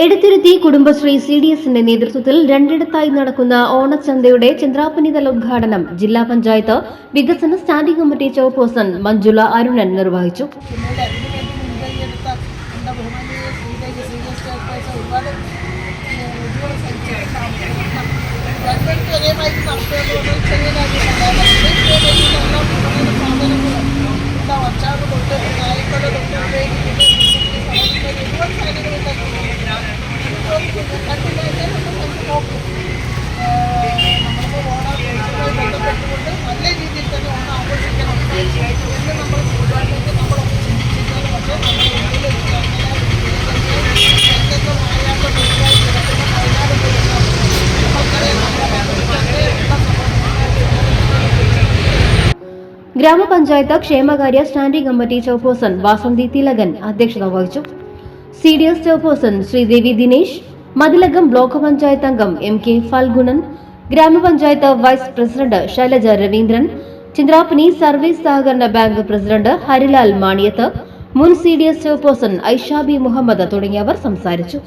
എടത്തുരുത്തി കുടുംബശ്രീ CDSന്റെ നേതൃത്വത്തിൽ രണ്ടിടത്തായി നടക്കുന്ന ഓണച്ചന്തയുടെ ചന്ദ്രാപ്പനിതല ഉദ്ഘാടനം ജില്ലാ പഞ്ചായത്ത് വികസന standing committee chairperson Manjula Arunan നിർവഹിച്ചു. ഗ്രാമപഞ്ചായത്ത് ക്ഷേമകാര്യ standing committee chairperson Vasanthi Thilakan അധ്യക്ഷത വഹിച്ചു. CDS chairperson Sreedevi Dinesh, Mathilakam block panchayat അംഗം MK ഫൽഗുണൻ, ഗ്രാമപഞ്ചായത്ത് vice president Shailaja Raveendran, Chandrappini service സഹകരണ ബാങ്ക് പ്രസിഡന്റ് ഹരിലാൽ മാണിയത്ത്, മുൻ CDS ചെയർപേഴ്സൺ ഐഷാബി മുഹമ്മദ് തുടങ്ങിയവർ സംസാരിച്ചു.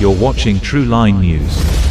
You're watching True Line News.